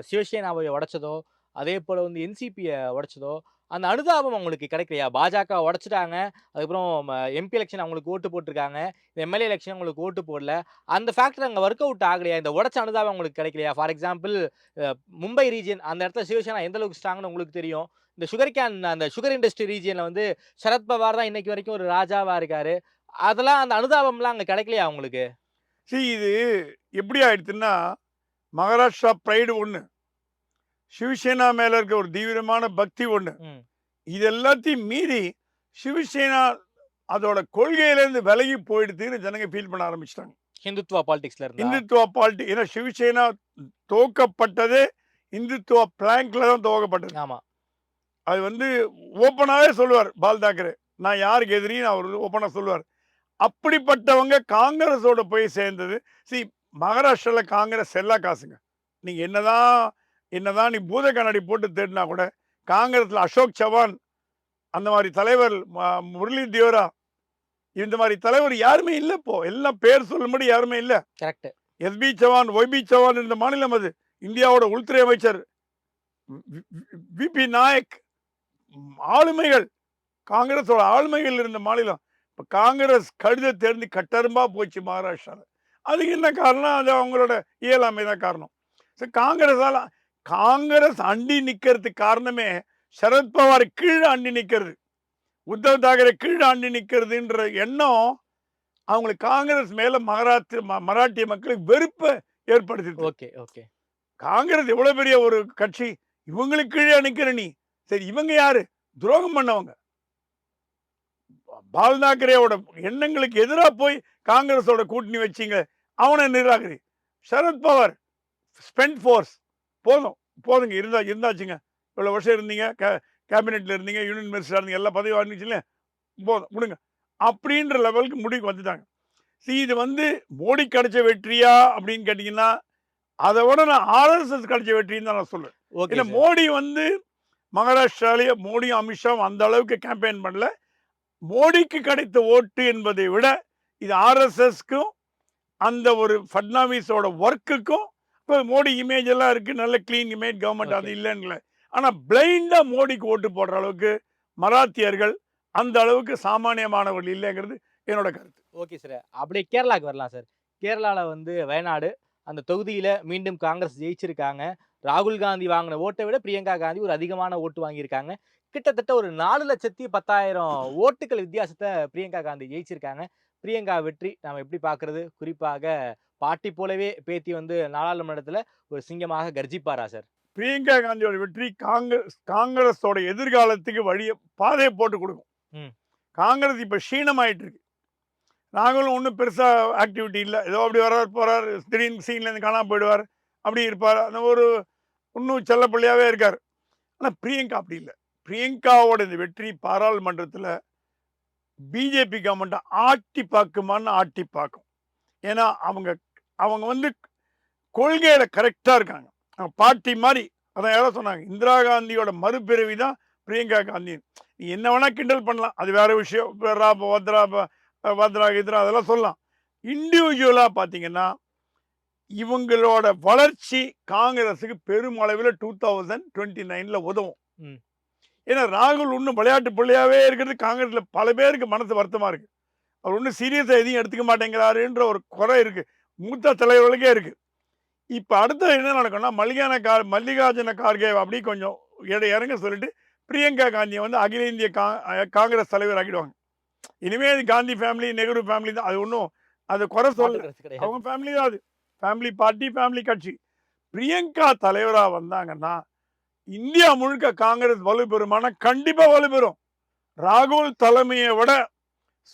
சிவசேனாவை உடைச்சதோ, அதே போல வந்து என்சிபியை உடைச்சதோ, அந்த அனுதாபம் அவங்களுக்கு கிடைக்கலையா? பாஜக உடைச்சிட்டாங்க, அதுக்கப்புறம் எம்பி எலெக்ஷன் அவங்களுக்கு ஓட்டு போட்டிருக்காங்க, எம்எல்ஏ எலெக்ஷன் அவங்களுக்கு ஓட்டு போடல, அந்த ஃபேக்டர் அங்கே ஒர்க் அவுட் ஆகலையா? இந்த உடைச்ச அனுதாபம் உங்களுக்கு கிடைக்கலையா? ஃபார் எக்ஸாம்பிள் மும்பை ரீஜியன், அந்த இடத்துல சிவசேனா எந்த அளவுக்கு ஸ்ட்ராங்னு உங்களுக்கு தெரியும். இந்த அந்த சுகர் இண்டஸ்ட்ரி ரீஜியன்ல வந்து சரத்பவார் தான் இன்னைக்கு வரைக்கும் ஒரு ராஜாவா இருக்காரு. அதெல்லாம் அந்த அனுதாபம்லாம் அங்க கிடைக்கலையா உங்களுக்கு? இது எப்படி ஆயிடுச்சுன்னா, மகாராஷ்டிரா பிரைடு ஒண்ணு, சிவசேனா மேல இருக்க ஒரு தீவிரமான பக்தி ஒண்ணு, இது எல்லாத்தையும் மீறி சிவசேனா அதோட கொள்கையிலேருந்து விலகி போயிடுதுன்னு ஜனங்க ஃபீல் பண்ண ஆரம்பிச்சிட்டாங்க. ஹிந்துத்வா பாலிடிக்ஸ்ல இருந்து. இந்துத்துவா பாலிடிக்ஸ். ஏன்னா சிவசேனா தோக்கப்பட்டதே இந்துத்துவா பிளாங்க்ல தான் துவக்கப்பட்டது. ஆமா. அது வந்து ஓப்பனாவே சொல்லுவார் பால் தாக்கரே, நான் யாருக்கு எதிரின்னு அவர் ஓப்பனா சொல்லுவார். அப்படிப்பட்டவங்க காங்கிரஸோட போய் சேர்ந்தது. மகாராஷ்டிரால காங்கிரஸ் செல்லா காசுங்க. நீங்க என்னதான் நீ பூத கண்ணாடி போட்டு தேடினா கூட காங்கிரஸ்ல அசோக் சவான் அந்த மாதிரி தலைவர், முரளி தியோரா இந்த மாதிரி தலைவர் யாருமே இல்லை. இப்போ எல்லாம் பேர் சொல்லும்படி யாருமே இல்லை. Correct. SP Chavan, YB Chavan இந்த மாநிலம், அது இந்தியாவோட உள்துறை அமைச்சர் விபி நாயக், ஆளுமைகள், காங்கிரஸோட ஆளுமைகள் இருந்த மாநிலம். இப்போ காங்கிரஸ் கழுத தேர்ந்து கட்டரும்பா போச்சு மகாராஷ்டிராவில். அதுக்கு என்ன காரணம்? அது அவங்களோட இயலாமை தான் காரணம். காங்கிரஸ் அண்டி நிக்கிறதுக்கு காரணமே சரத்பவார் கீழே அண்டி நிக்கிறது, உத்தவ் தாக்கரே கீழே அண்டி நிக்கிறதுன்ற எண்ணம் அவங்களுக்கு காங்கிரஸ் மேல மராட்டிய மக்களுக்கு வெறுப்பை ஏற்படுத்திது. Okay, okay. காங்கிரஸ் எவ்வளவு பெரிய ஒரு கட்சி, இவங்களுக்கு கீழே நிக்கிற நீ, சரி இவங்க யாரு? துரோகம் பண்ணவங்க. பால் தாக்கரேவோட எண்ணங்களுக்கு எதிராக போய் காங்கிரஸோட கூட்டணி வச்சிங்க, அவனை நிராகரி. சரத்பவார் ஸ்பெண்ட் ஃபோர்ஸ், போதுங்க இருந்தாச்சுங்க, இவ்வளோ வருஷம் இருந்தீங்க, கேபினெட்ல இருந்தீங்க, யூனியன் மினிஸ்டர் இருந்தீங்க, எல்லா பதவி வாங்கிச்சுல, போதும் விடுங்க அப்படின்ற லெவலுக்கு முடிவுக்கு வந்துட்டாங்க. இது வந்து மோடி கிடைச்ச வெற்றியா அப்படின்னு கேட்டீங்கன்னா, அதை விட நான் ஆர்எஸ்எஸ் கிடைச்ச வெற்றின்னு தான் நான் சொல்லுவேன். மோடி வந்து மகாராஷ்டிராலேயே மோடியும் அமித்ஷாவும் அந்த அளவுக்கு கேம்பெயின் பண்ணல. மோடிக்கு கிடைத்த ஓட்டு என்பதை விட இது ஆர்எஸ்எஸ்க்கும் அந்த ஒரு ஃபட்னாவிஸோட ஒர்க்குக்கும் இப்போ மோடி இமேஜ் எல்லாம் இருக்கு, நல்ல கிளீன் இமேஜ் கவர்மெண்ட், அது ஓகே. இல்லைன்னு. ஆனால் பிளைண்டா மோடிக்கு ஓட்டு போடுற அளவுக்கு மராத்தியர்கள் அந்த அளவுக்கு சாமானியமானவர்கள் இல்லைங்கிறது என்னோட கருத்து. Okay sir. அப்படியே கேரளாக்கு வரலாம் சார். கேரளால வந்து வயநாடு அந்த தொகுதியில மீண்டும் காங்கிரஸ் ஜெயிச்சிருக்காங்க. ராகுல் காந்தி வாங்கின ஓட்ட விட பிரியங்கா காந்தி ஒரு அதிகமான ஓட்டு வாங்கியிருக்காங்க. கிட்டத்தட்ட ஒரு 4,10,000 ஓட்டுகள் வித்தியாசத்த பிரியங்கா காந்தி ஜெயிச்சிருக்காங்க. பிரியங்கா வெற்றி நாம எப்படி பார்க்கிறது? குறிப்பாக பாட்டி போலவே பேத்தி வந்து நாடாளுமன்றத்துல ஒரு சிங்கமாக கர்ஜிப்பாரா சார்? பிரியங்கா காந்தியோட வெற்றி காங்கிரஸோட எதிர்காலத்துக்கு பாதையை போட்டு கொடுக்கும். ம். காங்கிரஸ் இப்போ க்ஷீணமாயிட்டு இருக்கு. ராகுலும் ஒன்றும் பெருசாக ஆக்டிவிட்டி இல்லை, ஏதோ அப்படி வர்றார் போகிறார், திடீர்னு சீன்லேருந்து காணாம போயிடுவார், அப்படி இருப்பார், அந்த ஒரு இன்னும் செல்லப்பிள்ளையாகவே இருக்கார். ஆனால் பிரியங்கா அப்படி இல்லை. பிரியங்காவோட இந்த வெற்றி பாராளுமன்றத்தில் பிஜேபி கவர்மெண்ட்டை ஆட்டி பார்க்குமான்னு ஆட்டி பார்க்கும். ஏன்னா அவங்க அவங்க வந்து கொள்கையில கரெக்டாக இருக்காங்க. அவங்க பாட்டி மாதிரி. அதான் யாரோ சொன்னாங்க, இந்திரா காந்தியோட மறுபிறவி தான் பிரியங்கா காந்தி. நீ என்ன வேணால் கிண்டல் பண்ணலாம், அது வேற விஷயம். வாத்ரா கித்ரா அதெல்லாம் சொல்லலாம். இண்டிவிஜுவலாக பார்த்தீங்கன்னா இவங்களோட வளர்ச்சி காங்கிரஸுக்கு பெருமளவில் 2029 உதவும். ம். ஏன்னா ராகுல் இன்னும் விளையாட்டு பிள்ளையாவே இருக்கிறது காங்கிரஸில் பல பேருக்கு மனசு வருத்தமாக இருக்கு. அவர் ஒன்றும் சீரியஸாக எதையும் எடுத்துக்க மாட்டேங்கிறாருன்ற ஒரு குறை இருக்கு, மூத்த தலைவர்களுக்கே இருக்கு. இப்போ அடுத்தது என்ன நடக்கும்னா மல்லிகார்ஜுன கார்கே அப்படி கொஞ்சம் இறங்க சொல்லிட்டு பிரியங்கா காந்தியை வந்து அகில இந்திய காங்கிரஸ் தலைவர் ஆக்கிடுவாங்க. இனிமேல் இது காந்தி ஃபேமிலி, நெஹ்ரு ஃபேமிலி தான். அது ஒன்றும் அது குறை சொல்ல, மாற்றுக்கருத்து கிடையாது. அவங்க ஃபேமிலி தான். அது ஃபேமிலி பார்ட்டி, ஃபேமிலி கட்சி. பிரியங்கா தலைவராக வந்தாங்கன்னா இந்தியா முழுக்க காங்கிரஸ் வலுப்பெறுமானா கண்டிப்பாக வலுப்பெறும். ராகுல் தலைமையை விட,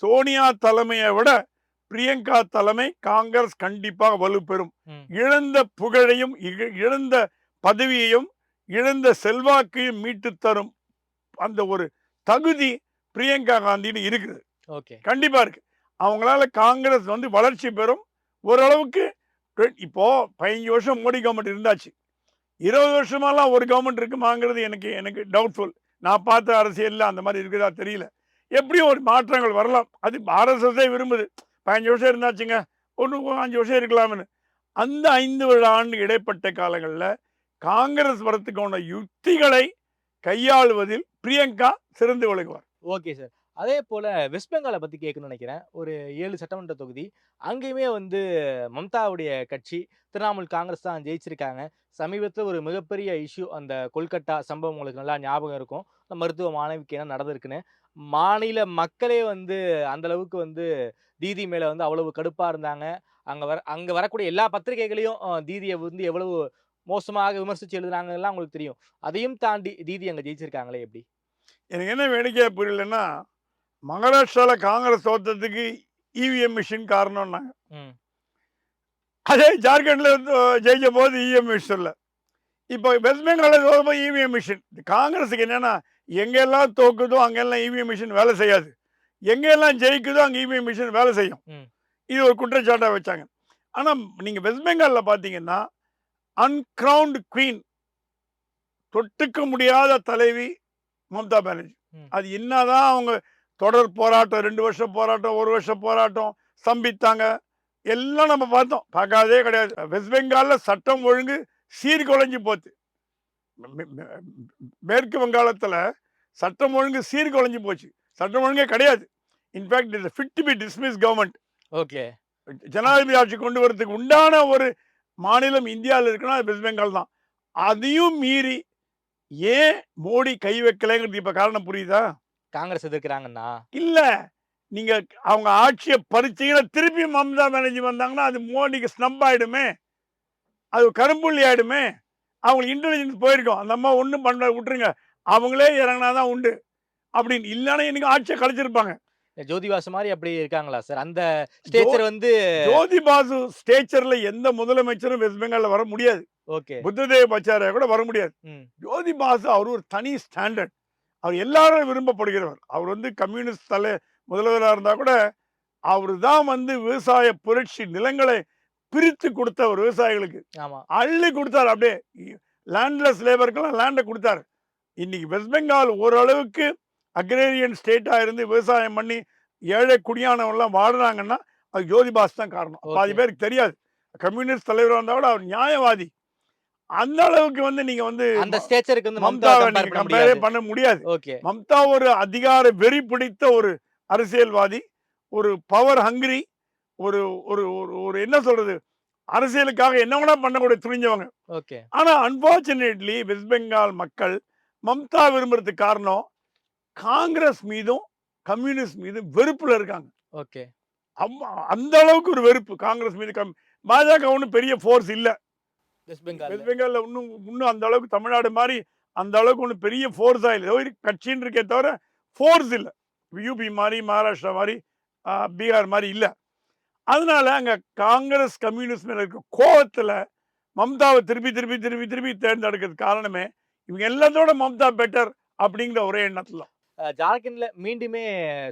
சோனியா தலைமையை விட பிரியங்கா தலைமை காங்கிரஸ் கண்டிப்பாக வலுப்பெறும். ம். இழந்த புகழையும் இழந்த பதவியையும் இழந்த செல்வாக்கையும் மீட்டு தரும் அந்த ஒரு தகுதி பிரியங்கா காந்தின்னு இருக்குது, ஓகே. கண்டிப்பா இருக்கு. அவங்களால காங்கிரஸ் வந்து வளர்ச்சி பெறும் ஓரளவுக்கு. இப்போ 15 வருஷம் மோடி கவர்மெண்ட் இருந்தாச்சு, 20 வருஷமாலாம் ஒரு கவர்மெண்ட் இருக்குமாங்கிறது எனக்கு டவுட்ஃபுல். நான் பார்த்த அரசியலில் அந்த மாதிரி இருக்குதா தெரியல. எப்படியும் ஒரு மாற்றங்கள் வரலாம், அது ஆர்எஸ்எஸ்ஸே விரும்புது. 15 வருஷம் இருந்தாச்சுங்க, ஒன்று 5 வருஷம் இருக்கலாம்னு. அந்த 5 ஆண்டு இடைப்பட்ட காலங்களில் காங்கிரஸ் வரத்துக்கான யுக்திகளை கையாளுவதில் பிரியங்கா சிறந்து விளங்குவார். Okay sir. அதே போல வெஸ்ட் பெங்கால பத்தி கேட்கணும்னு நினைக்கிறேன். ஒரு 7 சட்டமன்ற தொகுதி. அங்கேயுமே வந்து மம்தாவுடைய கட்சி திரிணாமுல் காங்கிரஸ் தான் ஜெயிச்சிருக்காங்க. சமீபத்தில ஒரு மிகப்பெரிய இஷ்யூ அந்த கொல்கட்டா சம்பவம் உங்களுக்கு நல்லா ஞாபகம் இருக்கும். அந்த மருத்துவ மாணவிக்கு என்ன நடந்திருக்குன்னு. மாநில மக்களே வந்து அந்த அளவுக்கு வந்து தீதி மேல வந்து அவ்வளவு கடுப்பா இருந்தாங்க. அங்க வரக்கூடிய எல்லா பத்திரிகைகளையும் தீதிய வந்து எவ்வளவு மோசமாக விமர்சிச்சு எழுதுனாங்கலாம் உங்களுக்கு தெரியும். அதையும் தாண்டி தீதி அங்க ஜெயிச்சிருக்காங்களே எப்படி? எனக்கு என்ன வேடிக்கையாக புரியலன்னா, மகாராஷ்டிராவில் காங்கிரஸ் தோற்றத்துக்கு இவிஎம் மிஷின் காரணம்னாங்க. ம். அதே ஜார்க்கண்டில் ஜெயிச்ச போது இவிஎம் மிஷின் இல்லை. இப்போ வெஸ்ட் பெங்காலில் தோற்ற இவிஎம் மிஷின். காங்கிரஸுக்கு என்னென்னா, எங்கெல்லாம் தோக்குதோ அங்கெல்லாம் இவிஎம் மிஷின் வேலை செய்யாது, எங்கெல்லாம் ஜெயிக்குதோ அங்கே இவிஎம் மிஷின் வேலை செய்யும். இது ஒரு குற்றச்சாட்டாக வச்சாங்க. ஆனால் நீங்கள் வெஸ்ட் பெங்காலில் பார்த்தீங்கன்னா அன்கிரவுண்ட் குவீன், தொட்டுக்க முடியாத தலைவி மம்தா பானர்ஜி. அது என்னதான் அவங்க தொடர் போராட்டம், 2 வருஷம் போராட்டம், 1 வருஷம் போராட்டம், ஸ்தம்பித்தாங்க, எல்லாம் நம்ம பார்த்தோம், பார்க்காதே கிடையாது. வெஸ்ட் பெங்காலில் சட்டம் ஒழுங்கு சீர்குலைஞ்சு போச்சு. மேற்கு வங்காளத்தில் சட்டம் ஒழுங்கு சீர்குலைஞ்சு போச்சு, சட்டம் ஒழுங்கே கிடையாது. In fact it's fit to be dismiss government. Okay. ஜனாதிபதி ஆட்சி கொண்டு வரதுக்கு உண்டான ஒரு மாநிலம் இந்தியாவில் இருக்குன்னா அது வெஸ்ட் பெங்கால் தான். அதையும் மீறி ஏன் மோடி கை வைக்கலைங்கிறது இப்ப காரணம் புரியுதா? காங்கிரஸ் எதிர்க்கிறாங்கன்னா இல்ல, நீங்க அவங்க ஆட்சியை பறிச்சீங்கன்னா திருப்பி மம்தா பானர்ஜி வந்தாங்கன்னா அது மோடிக்கு ஸ்னப் ஆயிடுமே, அது கரும்புள்ளி ஆயிடுமே. அவங்களுக்கு இன்டெலிஜென்ஸ் போயிருக்கும், அந்த அம்மா ஒன்றும் பண்ண விட்டுருங்க, அவங்களே இறங்கினாதான் உண்டு அப்படின்னு. இல்லைன்னா எனக்கு ஆட்சியை கழிச்சிருப்பாங்க. ஜோதி பாசு மாதிரி அப்படி இருக்காங்களா சார்? அந்த ஸ்டேச்சர் வந்து ஜோதி பாசு ஸ்டேச்சர்ல எந்த முதலமைச்சரும் வெஸ்ட் பெங்கால்ல வர முடியாது. ஓகே. புத்ததேவ் பச்சாரியா கூட வர முடியாது. ஜோதி பாசு அவர் ஒரு தனி ஸ்டாண்டர்ட், அவர் எல்லாரும் விரும்பப்படுகிறவர். அவர் வந்து கம்யூனிஸ்ட் முதல்வராக இருந்தா கூட அவரு தான் வந்து விவசாய புரட்சி நிலங்களை பிரித்து கொடுத்த ஒரு விவசாயிகளுக்கு ஆமா அள்ளி கொடுத்தாரு. அப்படியே லேண்ட்லெஸ் லேபருக்கெல்லாம் லேண்டை கொடுத்தாரு. இன்னைக்கு வெஸ்ட் பெங்கால் ஓரளவுக்கு அக்ரேரியன் ஸ்டேட்டா இருந்து விவசாயம் பண்ணி ஏழை குடியானவங்கலாம் வாடுறாங்கன்னா அது ஜோதிபாஸ் தான் காரணம். பாதி ஓகே. பேருக்கு தெரியாது. கம்யூனிஸ்ட் தலைவரா இருந்தா கூட அவர் நியாயவாதி. அந்த அளவுக்கு வந்து நீங்க வந்து அந்த ஸ்டேச்சருக்கு வந்து மம்தாவை மம்தாவை கம்பேர் நீங்க பண்ண கம்பேரே முடியாது. பண்ண முடியாது. ஓகே. மம்தா ஒரு அதிகார வெறி பிடித்த ஒரு அரசியல்வாதி, ஒரு பவர் ஹங்கிரி, ஒரு ஒரு ஒரு ஒரு என்ன சொல்றது, அரசியலுக்காக என்ன வேணா பண்ணக்கூடிய துணிஞ்சவங்க. ஓகே. ஆனா அன்பார்ச்சுனேட்லி வெஸ்ட் பெங்கால் மக்கள் மம்தா விரும்புறதுக்கு காரணம் காங்கிரஸ் மீதும் கம்யூனிஸ்ட் மீதும் வெறுப்புல இருக்காங்க. ஓகே. அந்த அளவுக்கு ஒரு வெறுப்பு காங்கிரஸ் மீது. பாஜக ஒன்றும் பெரிய ஃபோர்ஸ் இல்ல. வெஸ்ட் பெங்கால். வெஸ்ட் பெங்கால்ல இன்னும் அந்த அளவுக்கு தமிழ்நாடு மாதிரி அந்த அளவுக்கு ஒன்றும் பெரிய ஃபோர்ஸா இல்லை. ஏதோ கட்சின்னு இருக்கே தவிர ஃபோர்ஸ் இல்லை. யூபி மாதிரி, மகாராஷ்டிரா மாதிரி, பீகார் மாதிரி இல்லை. அதனால அங்க காங்கிரஸ் கம்யூனிஸ்ட் மேல இருக்க கோவத்துல மம்தாவை திருப்பி திருப்பி திருப்பி திருப்பி தேர்ந்தெடுக்கிறது காரணமே இவங்க எல்லாத்தோட மம்தா பெட்டர் அப்படிங்கிற ஒரே எண்ணத்துல. ஜார்க்கண்ட்ல மீண்டுமே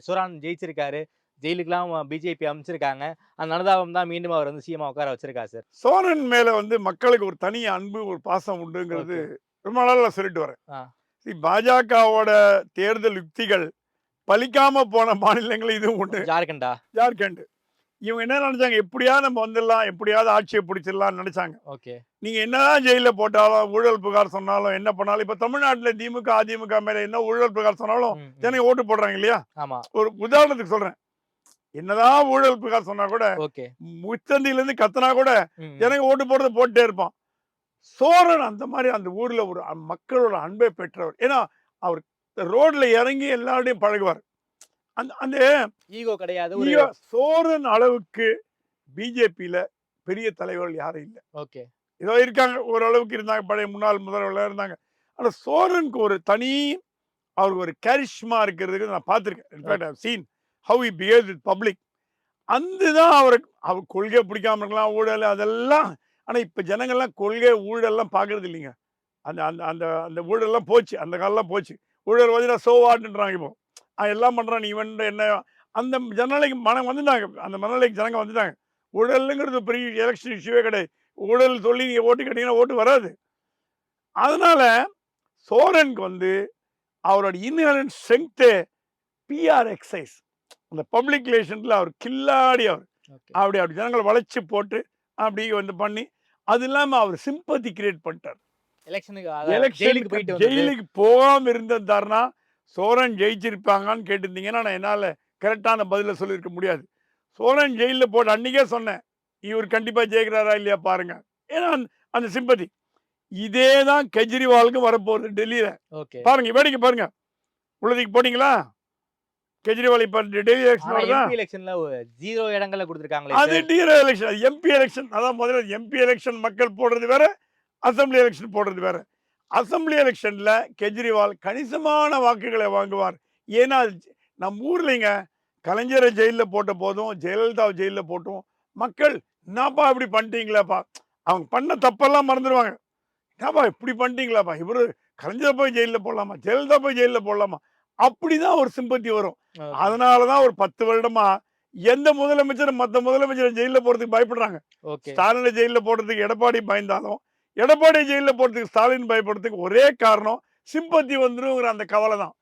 சோரான் ஜெயிச்சிருக்காரு. ஜெயிலுக்குலாம் பிஜேபி அமைச்சிருக்காங்க. அந்த அனுதாபம் தான் மீண்டும் அவர் வந்து சிஎம் உட்கார வச்சிருக்காரு சார். சோரன் மேல வந்து மக்களுக்கு ஒரு தனி அன்பு, ஒரு பாசம் உண்டுங்கிறது ரொம்ப நாளா சொல்லிட்டு வரேன். பாஜகவோட தேர்தல் யுக்திகள் பலிக்காம போன மாநிலங்கள் இதுவும் ஒண்ணு. ஜார்க்கண்டா? ஜார்க்கண்ட். இவங்க என்ன நினைச்சாங்க, எப்படியாவது நம்ம வந்துடலாம், எப்படியாவது ஆட்சியை பிடிச்சிடலாம்னு நினைச்சாங்க. ஓகே. நீங்க என்னதான் ஜெயில போட்டாலும், ஊழல் புகார் சொன்னாலும், என்ன பண்ணாலும், இப்ப தமிழ்நாட்டுல திமுக, அதிமுக மேல என்ன ஊழல் புகார் சொன்னாலும் ஜனங்க ஓட்டு போடுறாங்க இல்லையா? ஆமா. ஒரு உதாரணத்துக்கு சொல்றேன். என்னதான் ஊழல் புகார் சொன்னா கூட, ஓகே, முச்சந்தில இருந்து கத்துனா கூட ஜனங்க ஓட்டு போடுறத போட்டுட்டே இருப்பான். சோரன் அந்த மாதிரி அந்த ஊர்ல ஒரு மக்களோட அன்பை பெற்றவர். ஏன்னா அவர் ரோட்ல இறங்கி எல்லாரோடையும் பழகுவார். அந்த அந்த ஈகோ கிடையாது. சோரன் அளவுக்கு பிஜேபியில பெரிய தலைவர்கள் யாரும் இல்லை. ஓகே. ஏதோ இருக்காங்க, ஓரளவுக்கு இருந்தாங்க, பழைய முன்னாள் முதல்வர்கள் இருந்தாங்க. ஆனா சோரனுக்கு ஒரு தனி அவருக்கு ஒரு கேரிஷ்மா இருக்கிறதுக்கு நான் பார்த்திருக்கேன். In fact I have seen how he behaves with public. அதுதான் அவருக்கு. அவர் கொள்கை பிடிக்காம இருக்கலாம், ஊழல் அதெல்லாம். ஆனா இப்ப ஜனங்கள்லாம் கொள்கை ஊழல்லாம் பார்க்கறது இல்லைங்க. அந்த அந்த அந்த அந்த ஊழல்லாம் போச்சு. அந்த காலம்லாம் போச்சு. ஊழல் வந்து சோவாட்ன்றாங்க இப்போ. எல்லாம் பண்றான், நீ வந்து என்ன அந்த ஜனநிலைக்கு மனம் வந்துட்டாங்க. அந்த மனநிலைக்கு ஜனங்க வந்துட்டாங்க. ஊழலுங்கிறது பெரிய எலெக்ஷன் இஷ்யூவே கிடையாது. ஊழல் சொல்லி நீங்க ஓட்டு கேட்டீங்கன்னா ஓட்டு வராது. அதனால சோரனுக்கு வந்து அவரோட இன்ஹரன்ட் ஸ்ட்ரென்த் பிஆர் எக்ஸைஸ், அந்த பப்ளிக் ரிலேஷன்ல அவர் கில்லாடி. அவர் அப்படி அப்படி ஜனங்களை வளைச்சு போட்டு அப்படி வந்து பண்ணி, அது இல்லாம அவர் சிம்பத்தி கிரியேட் பண்ணிட்டார். ஜெயிலுக்கு போகாம இருந்தாருன்னா சோரன் ஜெயிச்சிருப்பாங்கன்னு கேட்டிருந்தீங்கன்னா நான் என்னால கரெக்டான பதில சொல்லியிருக்க முடியாது. சோரன் ஜெயிலில் போட்டு அன்னைக்கே சொன்னேன், இவர் கண்டிப்பா ஜெயிக்கிறாரா இல்லையா பாருங்க. ஏன்னா அந்த சிம்பத்தி இதே தான் கெஜ்ரிவாலுக்கு வரப்போகுது டெல்லியில. பாருங்க, வேடிக்கை பாருங்க. உள்ளதுக்கு போனீங்களா? கெஜ்ரிவால் இப்ப டெல்லி எலெக்ஷன்ல 0 இடங்களை கொடுத்திருக்காங்களே. அது டீரோ எலெக்ஷன், எம்பி எலெக்ஷன். அதான் முதல்ல எம்பி எலெக்ஷன் மக்கள் போடுறது வேற, அசம்பிளி எலெக்ஷன் போடுறது வேற. அசம்பிளி எலெக்ஷன்ல கெஜ்ரிவால் கணிசமான வாக்குகளை வாங்குவார். ஏன்னா நம்ம ஊர்லங்க கலைஞரை ஜெயிலில் போட்ட போதும், ஜெயலலிதாவை ஜெயிலில் போட்டும் மக்கள் என்னப்பா இப்படி பண்ணிட்டீங்களாப்பா, அவங்க பண்ண தப்பெல்லாம் மறந்துடுவாங்க. என்னப்பா இப்படி பண்ணிட்டீங்களாப்பா, இவரு கலைஞரை போய் ஜெயிலில் போடலாமா, ஜெயலலிதா போய் ஜெயிலில் போடலாமா, அப்படிதான் ஒரு சிம்பத்தி வரும். அதனாலதான் ஒரு 10 வருடமா எந்த முதலமைச்சரும் மற்ற முதலமைச்சர் ஜெயிலில் போறதுக்கு பயப்படுறாங்க. ஸ்டாலினை ஜெயிலில் போடுறதுக்கு எடப்பாடி பயந்தாலும், எடப்பாடி ஜெயிலில் போறதுக்கு ஸ்டாலின் பயப்படுறதுக்கு ஒரே காரணம் சிம்பத்தி வந்துருங்கிற அந்த கவலை தான்.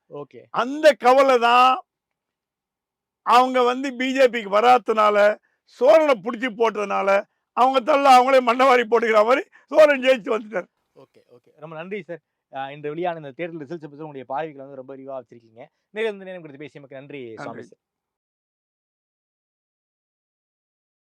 அந்த கவலை தான் அவங்க வந்து பிஜேபிக்கு வராதனால, சோரனை பிடிச்சி போட்டதுனால அவங்க தள்ள அவங்களே மண்ணவாரி போட்டுக்கிற மாதிரி சோரன் ஜெயிச்சு வந்துட்டார். ஓகே, ரொம்ப நன்றி சார். இந்த வெளியான இந்த தேர்தல் ரிசல்ட்ஸ் பற்றி உங்களுடைய பார்வைகளை வந்து ரொம்ப விரிவாக வச்சிருக்கீங்க. நேரம் கொடுத்து பேசியமைக்கு நன்றி சுவாமி சார்.